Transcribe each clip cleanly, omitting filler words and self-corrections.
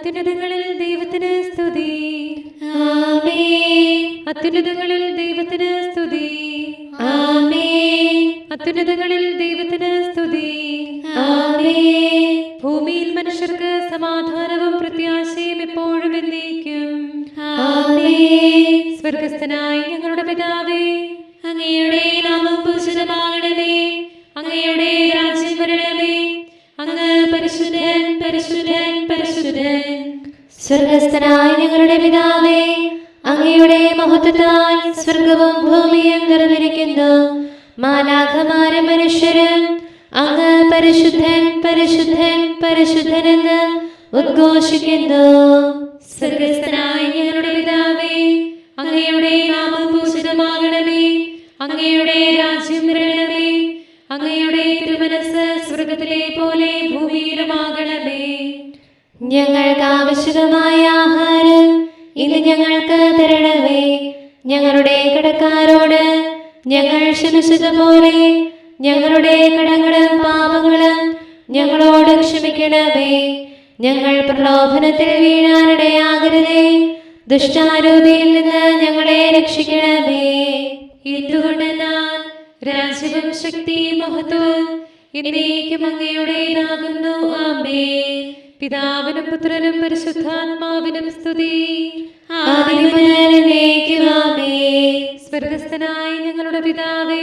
അത്യുന്നതങ്ങളിൽ ദൈവത്തിന് സ്തുതി. ആമേൻ. അത്യുന്നതങ്ങളിൽ ദൈവത്തിന് സ്തുതി. ആമേൻ. അത്യുന്നതങ്ങളിൽ ദൈവത്തിന് സ്തുതി. ആമേൻ. ഭൂമിയിൽ മനുഷ്യർക്ക് സമാധാനവും പ്രത്യാശയും എപ്പോഴും എന്നേക്കും. ആമേൻ. സ്വർഗസ്ഥനായ ഞങ്ങളുടെ പിതാവേ, അങ്ങയുടെ നാമം പൂജിതമാകണമേ. അങ്ങയുടെ രാജ്യം വരണമേ. അങ്ങ് പരിശുദ്ധൻ, പരിശുദ്ധൻ, പരിശുദ്ധൻ. സ്വർഗസ്ഥനായ ഞങ്ങളുടെ പിതാവേ, അങ്ങയുടെ മഹത്വത്താൽ സ്വർഗവും ഭൂമിയും നിറഞ്ഞിരിക്കുന്നു. മാലാഖമാരും മനുഷ്യരും അങ്ങ് പരിശുദ്ധൻ, പരിശുദ്ധൻ, പരിശുദ്ധനെന്ന് ഉദ്ഘോഷിക്കുന്നു. സ്വർഗസ്ഥനായ ഞങ്ങളുടെ പിതാവേ, അങ്ങയുടെ നാമം പൂജിതമാകണമേ. അങ്ങയുടെ രാജ്യം വരണമേ. അങ്ങയുടെ തിരുമനസ്സ് സ്വർഗത്തിലെ പോലെ ഭൂമിയിലുമാകണമേ. ഞങ്ങൾക്ക് ആവശ്യമായ ആഹാരം ഇന്ന് ഞങ്ങൾക്ക് തരണമേ. ഞങ്ങളുടെ കടക്കാരോട് ഞങ്ങൾ ക്ഷമിച്ചതുപോലെ ഞങ്ങളുടെ കടങ്ങളും പാപങ്ങളും ഞങ്ങളോട് ക്ഷമിക്കണമേ. ഞങ്ങൾ പ്രലോഭനത്തിൽ വീഴാനിടയാകരുതേ. ദുഷ്ടാരൂപിയിൽ നിന്ന് ഞങ്ങളെ രക്ഷിക്കണമേ. എന്തുകൊണ്ടെന്നാൽ രാജ്യവും ശക്തിയും മഹത്വവും എന്നേക്കും അങ്ങയുടേതാകുന്നു. ആമേൻ. പിതാവിനും പുത്രനും പരിശുദ്ധാത്മാവിനും സ്തുതി. ആദിയും മുതൽ എന്നേക്കും ആമേൻ. സ്വർഗസ്ഥനായ ഞങ്ങളുടെ പിതാവേ,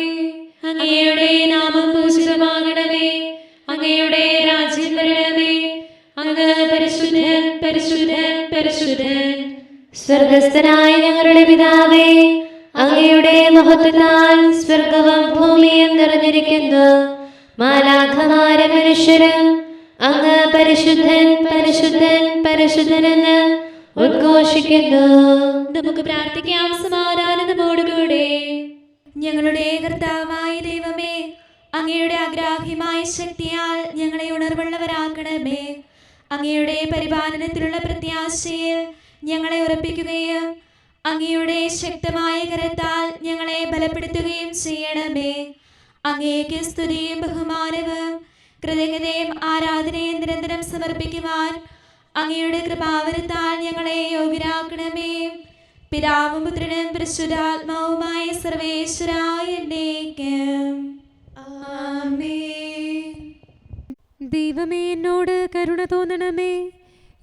അങ്ങയുടെ നാമം പൂജിതമാകണമേ. അങ്ങയുടെ രാജ്യം വരണമേ. അങ്ങ് പരിശുദ്ധൻ, പരിശുദ്ധൻ, പരിശുദ്ധൻ. സ്വർഗസ്ഥനായ ഞങ്ങളുടെ പിതാവേ, അങ്ങയുടെ മഹത്വത്താൽ സ്വർഗവും ഭൂമിയും നിറഞ്ഞിരിക്കുന്നു. മാലാഖമാരും മനുഷ്യരും അങ്ങ് പരിശുദ്ധൻ, പരിശുദ്ധൻ, പരിശുദ്ധനെന്ന് ഉദ്ഘോഷിക്കുന്നു. നമുക്ക് പ്രാർത്ഥിക്കാം സമാധാനത്തോടുകൂടെ. ഞങ്ങളുടെ കർത്താവായ ദൈവമേ, അങ്ങയുടെ അഗ്രാഹ്യമായ ശക്തിയാൽ ഞങ്ങളെ ഉണർവുള്ളവരാക്കണമേ. അങ്ങയുടെ പരിപാലനത്തിലുള്ള പ്രത്യാശയിൽ ഞങ്ങളെ ഉറപ്പിക്കുകയും അങ്ങയുടെ ശക്തമായ കരത്താൽ ഞങ്ങളെ ബലപ്പെടുത്തുകയും ചെയ്യണമേ. അങ്ങേക്ക് സ്തുതിയും ബഹുമാനവും കൃതജ്ഞതയും ആരാധനയും നിരന്തരം സമർപ്പിക്കുവാൻ അങ്ങയുടെ കൃപാവരത്താൽ ഞങ്ങളെ യോഗ്യരാക്കണമേ. പിതാവും പുത്രനും പരിശുദ്ധാത്മാവുമായ സർവേശ്വരായ എന്നേക്കും. ആമേൻ. ദൈവമേ, എന്നോട് കരുണ തോന്നണമേ.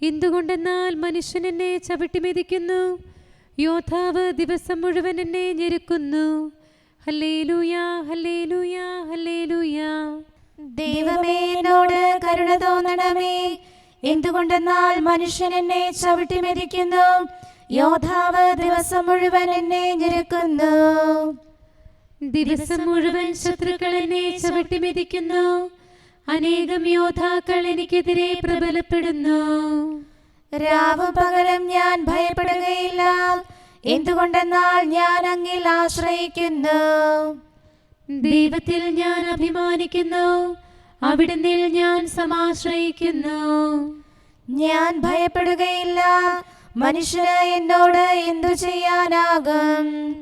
എന്തുകൊണ്ടെന്നാൽ മനുഷ്യൻ എന്നെ ചവിട്ടിമെതിക്കുന്നു. യോദ്ധാവ് ദിവസം മുഴുവൻ എന്നെ ഞെരുക്കുന്നു. Hallelujah, hallelujah, hallelujah. ദൈവമേ, എന്നോട് കരുണ തോന്നണമേ. എന്തുകൊണ്ടെന്നാൽ മനുഷ്യൻ എന്നെ ചവിട്ടിമെതിക്കുന്നു. യോദ്ധാവ് ദിവസം മുഴുവൻ എന്നെ ഞെരുക്കുന്നു. ദിവസം മുഴുവൻ ശത്രുക്കൾ എന്നെ ചവിട്ടിമെതിക്കുന്നു. അനേകം യോദ്ധാക്കൾ എനിക്കെതിരെ പ്രബലപ്പെടുന്നു. രാവും പകലും ഞാൻ ഭയപ്പെടുകയില്ല. എന്തുകൊണ്ടെന്നാൽ ഞാൻ അങ്ങിൽ ആശ്രയിക്കുന്നു. ദൈവത്തിൽ ഞാൻ അഭിമാനിക്കുന്നു. അവിടുന്നിൽ ഞാൻ സമാശ്രയിക്കുന്നു. ഞാൻ ഭയപ്പെടുകയില്ല. മനുഷ്യന് എന്നോട് എന്തു ചെയ്യാനാകും?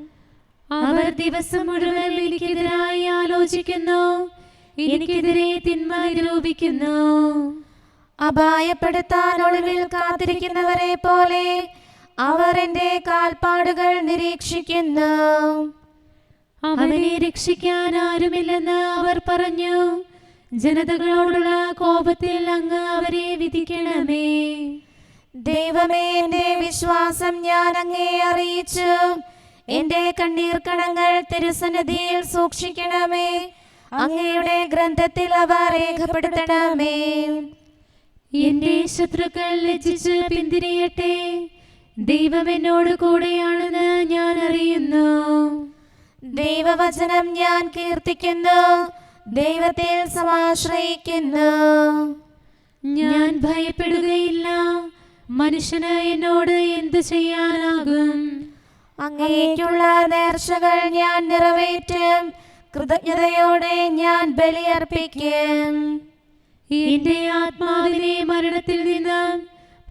അവർ ദിവസം മുഴുവൻ എനിക്കെതിരായി ആലോചിക്കുന്നു. എനിക്കെതിരെ തിന്മ നിരൂപിക്കുന്നു. അപായപ്പെടുത്താൻ ഒളിവിൽ കാത്തിരിക്കുന്നവരെ പോലെ അവർ എന്റെ കാൽപ്പാടുകൾ നിരീക്ഷിക്കുന്നു. അവനെ രക്ഷിക്കാൻ ആരുമില്ലെന്ന് അവർ പറഞ്ഞു. ജനതകളോടുള്ള കോപത്തിൽ അങ്ങ് അവരെ വിധിക്കണമേ. ദൈവമേ, എന്റെ വിശ്വാസം ഞാൻ അങ്ങേ അറിയിച്ചു. എന്റെ കണ്ണീർ കണങ്ങൾ തിരുസന്നിധിയിൽ സൂക്ഷിക്കണമേ. അങ്ങയുടെ ഗ്രന്ഥത്തിൽ അവ രേഖപ്പെടുത്തണമേ. എന്റെ ശത്രുക്കൾ ലജ്ജിച്ച് പിന്തിരിയട്ടെ. ദൈവം എന്നോട് കൂടെയാണെന്ന് ഞാൻ അറിയുന്നു. ദൈവവചനം ഞാൻ കീർത്തിക്കുന്നു. ദൈവത്തിൽ സമാശ്രയിക്കുന്നു. ഞാൻ ഭയപ്പെടുകയില്ല. മനുഷ്യന് എന്നോട് എന്തു ചെയ്യാനാകും? അങ്ങേക്കുള്ള നേർച്ചകൾ ഞാൻ നിറവേറ്റും. കൃതജ്ഞതയോടെ ഞാൻ ബലിയർപ്പിക്കും. എന്റെ ആത്മാവിനെ മരണത്തിൽ നിന്നും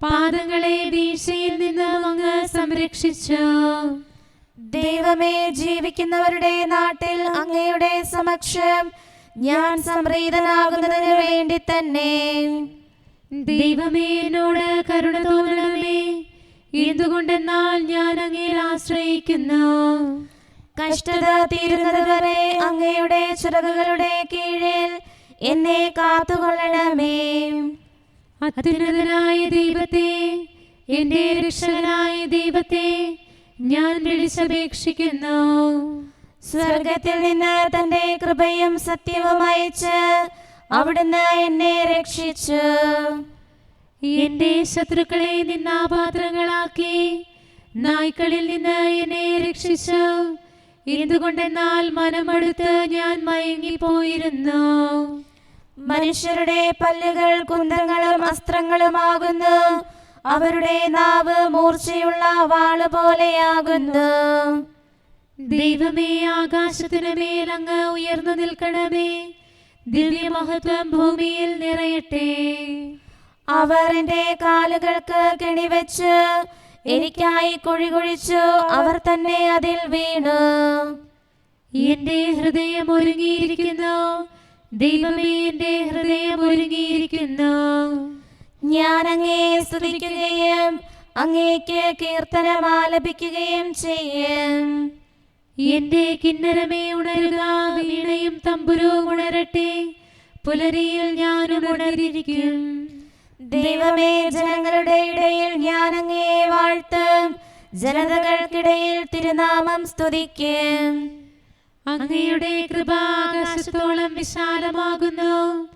പാദങ്ങളെ വീഴ്ചയിൽ നിന്നും അങ്ങ് സംരക്ഷിച്ചു. ദൈവമേ, ജീവിക്കുന്നവരുടെ നാട്ടിൽ അങ്ങയുടെ സമക്ഷം ഞാൻ സംപ്രീതനാകുന്നതിന് വേണ്ടി തന്നെ. ദൈവമേ, എന്നോട് കരുണ തോന്നണമേ. എന്തുകൊണ്ടെന്നാൽ ഞാൻ അങ്ങയിൽ ആശ്രയിക്കുന്നു. കഷ്ടത തീരുന്നത് വരെ അങ്ങയുടെ ചിറകുകളുടെ കീഴിൽ എന്നെ കാത്തുകൊള്ളണമേ. അത്യുന്നതനായ ദൈവത്തെ, എന്റെ രക്ഷകനായ ദൈവത്തെ ഞാൻ വിളിച്ചപേക്ഷിക്കുന്നു. സ്വർഗത്തിൽ നിന്ന് തന്റെ കൃപയും സത്യവും അയച്ച് അവിടുന്ന് എന്നെ രക്ഷിച്ചു. എന്റെ ശത്രുക്കളെ നിന്നാപാത്രങ്ങളാക്കി നായ്ക്കളിൽ നിന്ന് എന്നെ രക്ഷിച്ചു. എന്തുകൊണ്ടെന്നാൽ മനമടുത്ത് ഞാൻ മയങ്ങിപ്പോയിരുന്നു. മനുഷ്യരുടെ പല്ലുകൾ കുന്തങ്ങളും അസ്ത്രങ്ങളുമാകുന്നു. അവരുടെ നാവ് മൂർച്ചയുള്ള വാള് പോലെയാകുന്നു. ദൈവമേ, ആകാശത്തിനു മേൽ അങ്ങ് ഉയർന്നു നിൽക്കണമേ. ദിവ്യമഹത്വം ഭൂമിയിൽ നിറയട്ടെ. അവർ എന്റെ കാലുകൾക്ക് കെണിവെച്ച് എനിക്കായി കുഴി കുഴിച്ചു. അവർ തന്നെ അതിൽ വീണു. എന്റെ ഹൃദയം ഒരുങ്ങിയിരിക്കുന്നു. ദൈവമേ, എന്റെ ഹൃദയം ഒരുങ്ങിയിരിക്കുന്നു. ഞാൻ അങ്ങയെ സ്തുതിക്കുകയും അങ്ങേക്ക് കീർത്തനം ആലപിക്കുകയും ചെയ്യും. എന്റെ കിന്നരമേ ഉണരുക, വീണയും തമ്പുരവും ഉണരട്ടെ. പുലരിയിൽ ഞാൻ ഉണർന്നിരിക്കും. ദൈവമേ, ജനങ്ങളുടെ ഇടയിൽ ഞാൻ അങ്ങയെ വാഴ്ത്തും. ജനതകൾക്കിടയിൽ തിരുനാമം സ്തുതിക്കും. അങ്ങയുടെ കൃപ ആകാശത്തോളം വിശാലമാകുന്നു.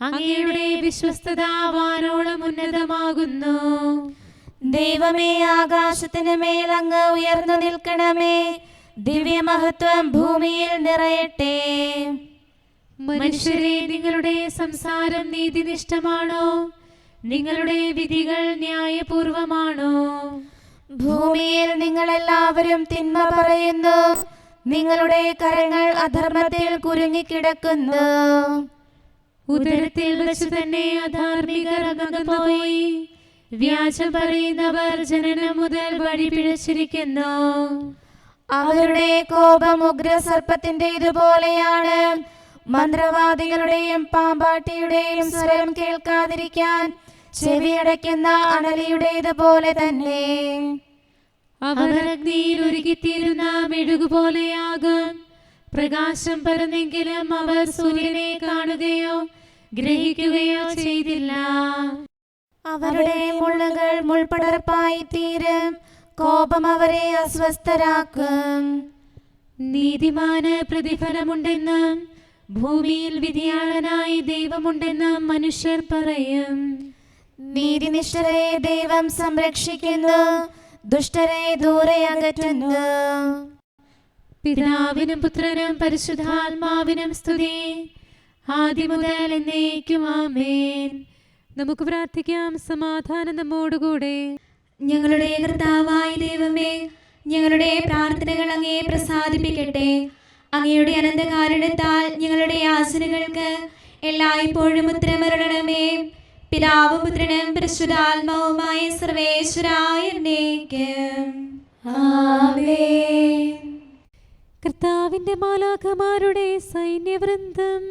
അങ്ങയുടെ വിശ്വസ്തത വാനോളം ഉന്നതമാകുന്നു. ദൈവമേ, ആകാശത്തിന് മേൽ അങ്ങ് ഉയർന്നു നിൽക്കണമേ. ദിവ്യമഹത്വം ഭൂമിയിൽ നിറയട്ടെ. മനുഷ്യരെ, നിങ്ങളുടെ സംസാരം നീതിനിഷ്ഠമാണോ? നിങ്ങളുടെ വിധികൾ ന്യായപൂർവമാണോ? ഭൂമിയിൽ നിങ്ങളെല്ലാവരും തിന്മ പറയുന്നു. നിങ്ങളുടെ കരങ്ങൾ അധർമ്മത്തിൽ കുരുങ്ങിക്കിടക്കുന്നു. ഉദരത്തിൽ വെച്ച് തന്നെ അധാർമികർ അകന്നുപോയി. വ്യാജം പറയുന്നവർ ജനനം മുതൽ വഴി പിഴച്ചിരിക്കുന്നു. അവരുടെ കോപം ഉഗ്രസർപ്പത്തിന്റെ ഇതുപോലെയാണ്. മന്ത്രവാദികളുടെയും പാമ്പാട്ടിയുടെയും സ്വരം കേൾക്കാതിരിക്കാൻ ചെവിയടയ്ക്കുന്ന അണലിയുടേതുപോലെ തന്നെ. അവർ അഗ്നിയിൽ ഉരുകിത്തീരുന്ന മെഴുകുപോലെയാകും. പ്രകാശം പരന്നെങ്കിലും അവർ സൂര്യനെ കാണുകയോ ഗ്രഹിക്കുകയോ ചെയ്തില്ല. അവരുടെ മുള്ളുകൾ മുൾപടർപ്പായി തീരും. കോപം അവരെ അസ്വസ്ഥരാക്കും. നീതിമാന് പ്രതിഫലമുണ്ടെന്നും ഭൂമിയിൽ വിധിയാളനായി ദൈവമുണ്ടെന്നും മനുഷ്യർ പറയും. നീതിനിഷ്ഠരെ ദൈവം സംരക്ഷിക്കുന്നു. ദുഷ്ടരെ ദൂരെ അകറ്റുന്നു. പിതാവിനും പുത്രനും പരിശുദ്ധാത്മാവിനും സ്തുതി, ആദ്യം മുതൽ എന്നേക്കും ആമേൻ. നമുക്ക് പ്രാർത്ഥിക്കാം. സമാധാനം നമ്മോടുകൂടെ. ഞങ്ങളുടെ കർത്താവായ ദൈവമേ, ഞങ്ങളുടെ പ്രാർത്ഥനകൾ അങ്ങയെ പ്രസാദിപ്പിക്കട്ടെ. അങ്ങയുടെ അനന്തകാരുണ്യത്താൽ ഞങ്ങളുടെ യാചനകൾക്ക് എല്ലായ്പ്പോഴും ഉത്തരമരുളണമേ. പിതാവും പുത്രനും പരിശുദ്ധാത്മാവുമായ സർവേശ്വരായ എന്നേക്കും ആമേൻ. കർത്താവിന്റെ മാലാഖമാരുടെ സൈന്യവൃന്ദം,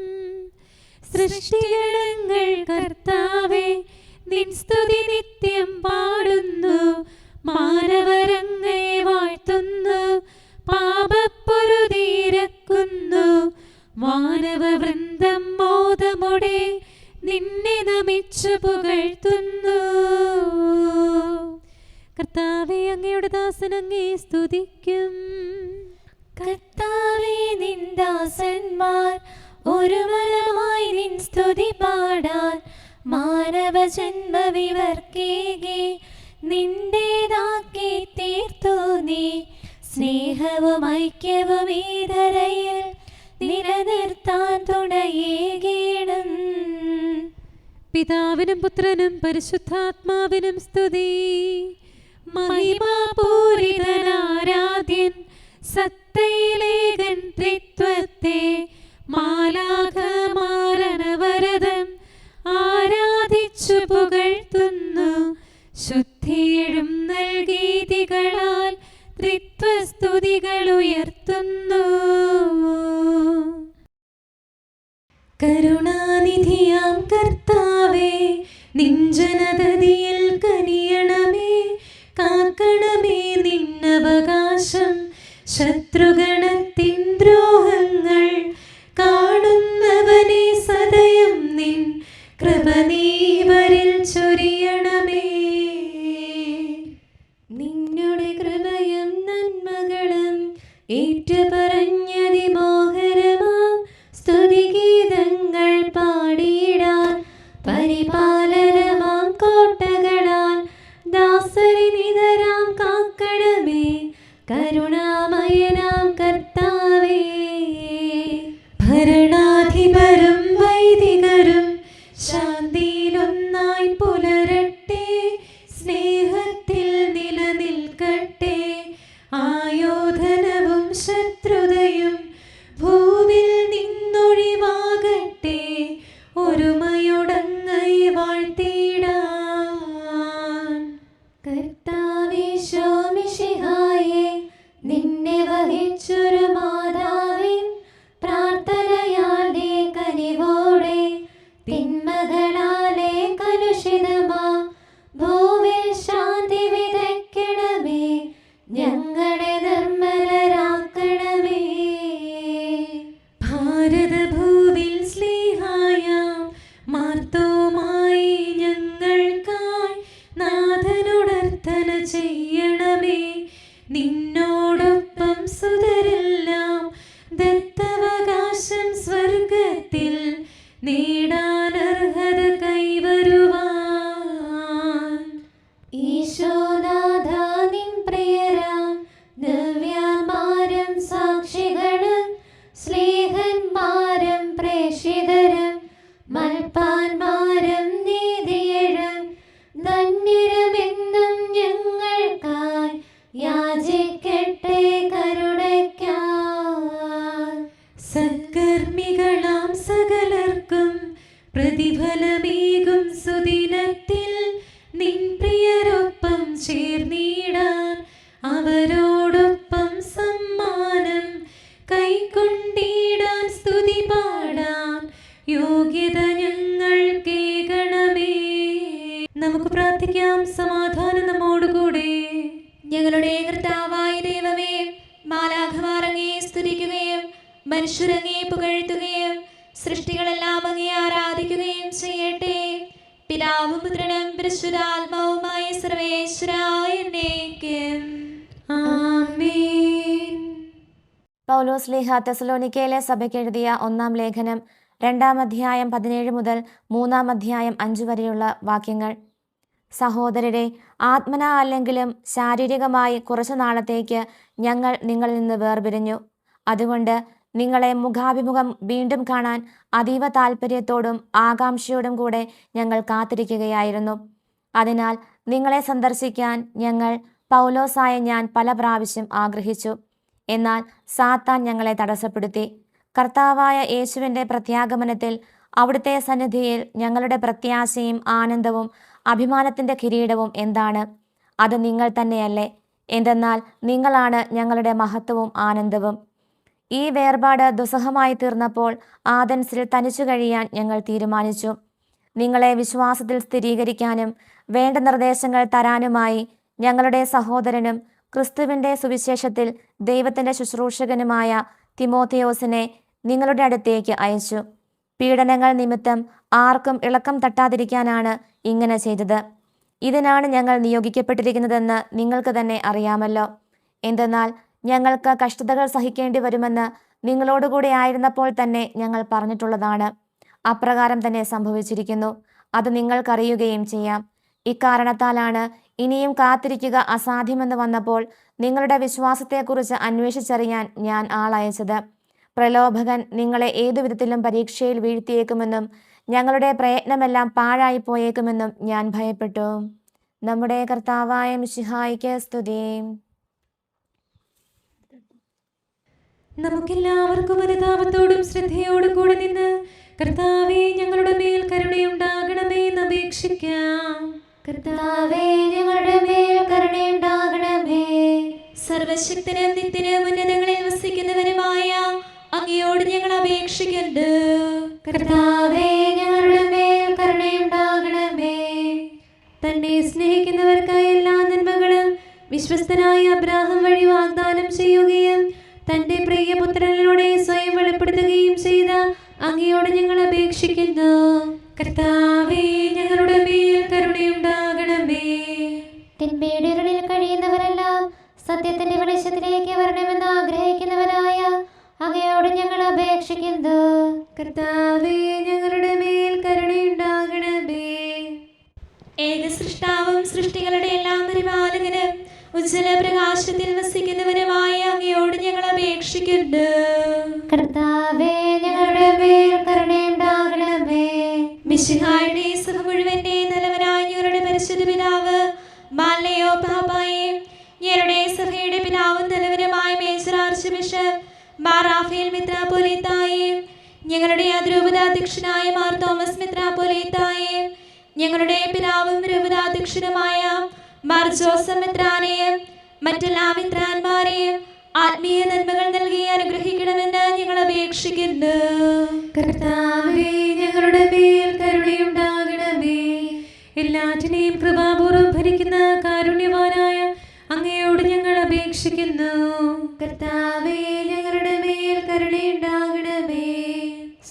സൃഷ്ടിഗണങ്ങൾ കർത്താവേ നിൻ സ്തുതി നിത്യം പാടുന്നു. മാനവരങ്ങയെ വാഴ്ത്തുന്നു, പാപപ്പൊരുതീരക്കുന്നു. മാനവവൃന്ദം മോദമോടെ നിന്നെ നമിച്ചു പുകഴ്ത്തുന്നു. കർത്താവേ, അങ്ങയുടെ ദാസൻ അങ്ങയെ സ്തുതിക്കും. കർത്താവേ, നിൻ ദാസന്മാർ ഒരു മനമായി നിൻ സ്തുതി പാടാൻ മാനവ ജന്മവിവർക്കേകി നിന്റേതാക്കി തീർത്തു നീ. സ്നേഹവും ഐക്യവും ഈ ധരയിൽ നിലനിർത്താൻ തുണയേകീണം. പിതാവിനും പുത്രനും പരിശുദ്ധാത്മാവിനും സ്തുതി. മഹിമാപൂരിതനാരാധ്യൻ സത്തയിലേകൻ ത്രിത്വത്തെ മാലാഖമാരനവരതം ആരാധിച്ചു പുകഴ്ത്തുന്നു. ശുദ്ധിയിഴും നൽകീതികളാൽ ത്രിത്വസ്തുതികൾ ഉയർത്തുന്നു. കരുണാനിധിയാം കർത്താവേ, നിഞ്ജനതതിയിൽ കനിയണമേ, കാക്കണമേ നിന്നവകാശം. ശത്രുഗണത്തിൻ ദ്രോഹങ്ങൾ കാണുന്നവനെ സദയം നിൻ കൃപ നീവരിൽ ചൊരിയണമേ. നിന്നുടെ കൃപയും നന്മകളും ഏറ്റുപറഞ്ഞതിമോഹരമാം സ്തുതിഗീതങ്ങൾ പാടിയിടാൻ പരിപാലനമാം കോട്ടകളാൽ ദാസരെ നിതരാം കാക്കണമേ, കരുണാമയനാം കർത്താവേ. ഭരണാധിപരും വൈദികരും ശാന്തിയിലൊന്നായി പുലരട്ടെ, സ്നേഹത്തിൽ നിലനിൽക്കട്ടെ. ആയോധനവും ശത്രുതയും ഭൂവിൽ നിന്നൊഴിവാകട്ടെ, ഒരുമയോടങ്ങൈ വാഴ്ത്തിടാൻ. കർത്താവീശോ മിശിഹായേ, നിന്നെ വഹിച്ചൊരു മാതാവിൻ പ്രാർത്ഥനയാലെ കനിവോടെ തിന്മകളാലെ കലുഷിതമാ ഭൂവിൽ ശാന്തി വിതയ്ക്കണമേ, ഞങ്ങളെ നിർമ്മലരാക്കണമേ. ഭാരതഭൂവിൽ സ്ലീഹായാം മാർത്തോമായി ഞങ്ങൾക്കായി നാഥനോടർത്ഥന ചെയ്യണമേ. നിന്നോടൊപ്പം സുതരെല്ലാം ദത്തവകാശം സ്വർഗത്തിൽ നേടാനർഹത കൈവരുവാൻ. ഈശോനാഥ നിൻ പ്രിയരാം ദിവ്യന്മാരും സാക്ഷികളും സ്നേഹന്മാരും പ്രേക്ഷിതരും മൽപ്പാന്മാരും നീതിയരും ധന്യരുമെന്നും ഞങ്ങൾക്കായി യാചിക്കട്ടെ കരുണയ്ക്കായി. സത്കർമ്മികളാം സകലർക്കും പ്രതിഫലമേകും സുദിനത്തിൽ നിൻ പ്രിയരൊപ്പം ചേർന്നിടാൻ അവരോടൊപ്പം സമ്മാനം കൈക്കൊണ്ടിടാൻ സ്തുതി പാടാൻ യോഗ്യത ഞങ്ങൾക്കേകണമേ. നമുക്ക് പ്രാർത്ഥിക്കാം. സമാധാനം നമ്മോടുകൂടെ. ഞങ്ങളുടെ കർത്താവായ ദൈവമേ, മാലാഖമാർ അങ്ങേ സ്തുതിക്കുകയും മനുഷ്യരങ്ങേ പുകഴ്ത്തുകയും സൃഷ്ടികളെല്ലാം അങ്ങേ ആരാധിക്കുകയും ചെയ്യട്ടെ. പിതാവും പുത്രനും പരിശുദ്ധാത്മാവുമായ സർവേശ്വരായ എന്നേക്കും ആമേൻ. പൗലോസ് ശ്ലീഹ തെസലോനിക്കയിലെ സഭയ്ക്ക് എഴുതിയ 1-ാം ലേഖനം 2-ാം അധ്യായം 17 മുതൽ 3-ാം അധ്യായം 5 വരെയുള്ള വാക്യങ്ങൾ. സഹോദരരെ, ആത്മന അല്ലെങ്കിലും ശാരീരികമായി കുറച്ചു നാളത്തേക്ക് ഞങ്ങൾ നിങ്ങളിൽ നിന്ന് വേർപിരിഞ്ഞു. അതുകൊണ്ട് നിങ്ങളെ മുഖാഭിമുഖം വീണ്ടും കാണാൻ അതീവ താൽപ്പര്യത്തോടും ആകാംക്ഷയോടും കൂടെ ഞങ്ങൾ കാത്തിരിക്കുകയായിരുന്നു. അതിനാൽ നിങ്ങളെ സന്ദർശിക്കാൻ ഞങ്ങൾ, പൗലോസായ ഞാൻ, പല പ്രാവശ്യം ആഗ്രഹിച്ചു. എന്നാൽ സാത്താൻ ഞങ്ങളെ തടസ്സപ്പെടുത്തി. കർത്താവായ യേശുവിൻ്റെ പ്രത്യാഗമനത്തിൽ അവിടുത്തെ സന്നിധിയിൽ ഞങ്ങളുടെ പ്രത്യാശയും ആനന്ദവും അഭിമാനത്തിൻ്റെ കിരീടവും എന്താണ്? അത് നിങ്ങൾ തന്നെയല്ലേ? എന്തെന്നാൽ നിങ്ങളാണ് ഞങ്ങളുടെ മഹത്വവും ആനന്ദവും. ഈ വേർപാട് ദുസ്സഹമായി തീർന്നപ്പോൾ ആഥൻസിൽ തനിച്ചു കഴിയാൻ ഞങ്ങൾ തീരുമാനിച്ചു. നിങ്ങളെ വിശ്വാസത്തിൽ സ്ഥിരീകരിക്കാനും വേണ്ട നിർദ്ദേശങ്ങൾ തരാനുമായി ഞങ്ങളുടെ സഹോദരനും ക്രിസ്തുവിൻ്റെ സുവിശേഷത്തിൽ ദൈവത്തിൻ്റെ ശുശ്രൂഷകനുമായ തിമോഥെയോസിനെ നിങ്ങളുടെ അടുത്തേക്ക് അയച്ചു. പീഡനങ്ങൾ നിമിത്തം ആർക്കും ഇളക്കം തട്ടാതിരിക്കാനാണ് ഇങ്ങനെ ചെയ്തത്. ഇതിനാണ് ഞങ്ങൾ നിയോഗിക്കപ്പെട്ടിരിക്കുന്നതെന്ന് നിങ്ങൾക്ക് തന്നെ അറിയാമല്ലോ. എന്തെന്നാൽ ഞങ്ങൾക്ക് കഷ്ടതകൾ സഹിക്കേണ്ടി വരുമെന്ന് നിങ്ങളോടുകൂടി ആയിരുന്നപ്പോൾ തന്നെ ഞങ്ങൾ പറഞ്ഞിട്ടുള്ളതാണ്. അപ്രകാരം തന്നെ സംഭവിച്ചിരിക്കുന്നു. അത് നിങ്ങൾക്കറിയുകയും ചെയ്യാം. ഇക്കാരണത്താലാണ് ഇനിയും കാത്തിരിക്കുക അസാധ്യമെന്ന് വന്നപ്പോൾ നിങ്ങളുടെ വിശ്വാസത്തെക്കുറിച്ച് അന്വേഷിച്ചറിയാൻ ഞാൻ ആളയച്ചത്. പ്രലോഭകൻ നിങ്ങളെ ഏതു വിധത്തിലും പരീക്ഷയിൽ വീഴ്ത്തിയേക്കുമെന്നും ഞങ്ങളുടെ പ്രയത്നമെല്ലാം പാഴായി പോയേക്കുമെന്നും ഞാൻ ഭയപ്പെട്ടു. നമ്മുടെ കർത്താവായ മിശിഹായിക്ക് സ്തുതി. നമുക്കെല്ലാവർക്കും അനുതാപത്തോടും ശ്രദ്ധയോടും കൂടെ നിന്ന് കർത്താവേ, ഞങ്ങളുടെ മേൽ കരുണയുണ്ടാകണമേ എന്ന് അപേക്ഷിക്കാം. കർത്താവേ, ഞങ്ങളുടെ മേൽ കരുണയുണ്ടാകണമേ. സർവശക്തനും നിത്യനും ഉന്നതങ്ങളിൽ വസിക്കുന്നവനുമായ അങ്ങയോട് ഞങ്ങൾ അപേക്ഷിക്കുന്നു. കർത്താവേ, ഞങ്ങളുടെ മേൽ കരുണയുണ്ടാകണമേ. തന്നെ സ്നേഹിക്കുന്നവർക്കായി എല്ലാ നന്മകളും വിശ്വസ്തനായ അബ്രാഹാം വഴി വാഗ്ദാനം ചെയ്യുകയും തന്റെ പ്രിയപുത്രനിലൂടെ സ്വയം വെളിപ്പെടുത്തുകയും ചെയ്ത അങ്ങയോട് ഞങ്ങൾ അപേക്ഷിക്കുന്നു. കർത്താവേ, ഞങ്ങളുടെ മേൽ കരുണയുണ്ടാകണമേ. തിന്മയുടെ ഇരുളിൽ കഴിയുന്നവരെല്ലാം സത്യത്തിന്റെ വെളിച്ചത്തിലേക്ക് വരണമെന്ന് ആഗ്രഹിക്കുന്നവരായ അങ്ങയോട് ഞങ്ങൾ അപേക്ഷിക്കുന്നു. കർത്താവേ, ഞങ്ങളുടെ മേൽ കരുണയുണ്ടാകണമേ. ഏക സൃഷ്ടാവും സൃഷ്ടികളുടെ എല്ലാം പരിപാലകനും ഉജ്ജ്വല പ്രകാശത്തിൽ വസിക്കുന്നവനുമായ അങ്ങയോട് ഞങ്ങൾ അപേക്ഷിക്കുന്നു. കർത്താവേ, ഞങ്ങളുടെ മേൽ കരുണയുണ്ടാകണമേ. മിശിഹായുടെ സഭ മുഴുവന്റെ നല്ലവനായ ഞങ്ങളുടെ പരിശുദ്ധ പിതാവ് മാലയോ പാപ്പായെ, ഞങ്ങളുടെ സഭയുടെ പിതാവും നല്ലവനുമായ major archbishop Mar Raphael മെത്രാപ്പോലീത്തായെ, ഞങ്ങളുടെ അതിരൂപതാധ്യക്ഷനായ മാർ തോമസ് മെത്രാപ്പോലീത്തായെ, ഞങ്ങളുടെ പിതാവും രൂപതാധ്യക്ഷനുമായ മാർ ജോസഫ് മെത്രാനെയും മറ്റെല്ലാ മെത്രാന്മാരെയും ആത്മീയ നന്മകൾ നൽകി അനുഗ്രഹിക്കണമെന്ന് ഞങ്ങൾ അപേക്ഷിക്കുന്നു. കർത്താവേ, ഞങ്ങളുടെ മേൽ കരുണയുണ്ടാകണമേ. എല്ലാറ്റിനെയും കൃപാപൂർവ്വം ഭരിക്കുന്ന കാരുണ്യവാനായ അങ്ങയോട് ഞങ്ങൾ അപേക്ഷിക്കുന്നു. കർത്താവേ, ഞങ്ങളുടെ മേൽ കരുണയുണ്ടാകണമേ.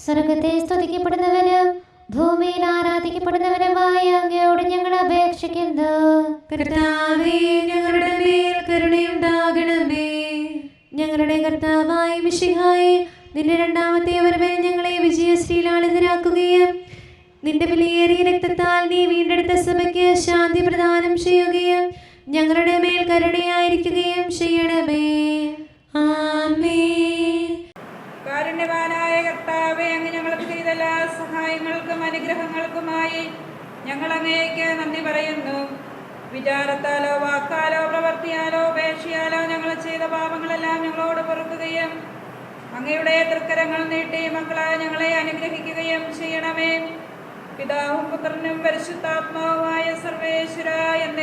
സ്വർഗത്തെ സ്തുതിക്കപ്പെടുന്നവനും ഭൂമിയിൽ ആരാധിക്കപ്പെടുന്നവനുമായ അങ്ങയോട് ഞങ്ങൾ അപേക്ഷിക്കുന്നു. കർത്താവേ, ഞങ്ങളുടെ മേൽ കരുണയുണ്ടാകണമേ. ഞങ്ങളുടെ കർത്താവായ മിശിഹായേ, നിന്റെ രണ്ടാമത്തെ വരവിൽ ഞങ്ങളെ വിജയശ്രീലാളിതരാക്കുകയും നിന്റെ വിലയേറിയ രക്തത്താൽ നീ വീണ്ടെടുത്ത സഭയ്ക്ക് ശാന്തി പ്രദാനം ചെയ്യുകയും ഞങ്ങളുടെ മേൽ കരുണയായിരിക്കുകയും ചെയ്യണമേ. ആമേൻ. കാരുണ്യവാനായ കർത്താവേ, അങ്ങ് ഞങ്ങൾക്ക് ചെയ്ത എല്ലാ സഹായങ്ങൾക്കും അനുഗ്രഹങ്ങൾക്കുമായി ഞങ്ങൾ അങ്ങേക്ക് നന്ദി പറയുന്നു. വിചാരത്താലോ വാക്കാലോ പ്രവർത്തിയാലോ ഉപേക്ഷയാലോ ഞങ്ങൾ ചെയ്ത പാപങ്ങളെല്ലാം ഞങ്ങളോട് പൊറുക്കുകയും അങ്ങയുടെ തൃക്കരങ്ങൾ നീട്ടി മക്കളായ ഞങ്ങളെ അനുഗ്രഹിക്കുകയും ചെയ്യണമേ. പിതാവും പുത്രനും പരിശുദ്ധാത്മാവുമായ സർവേശ്വര എന്നേക്കും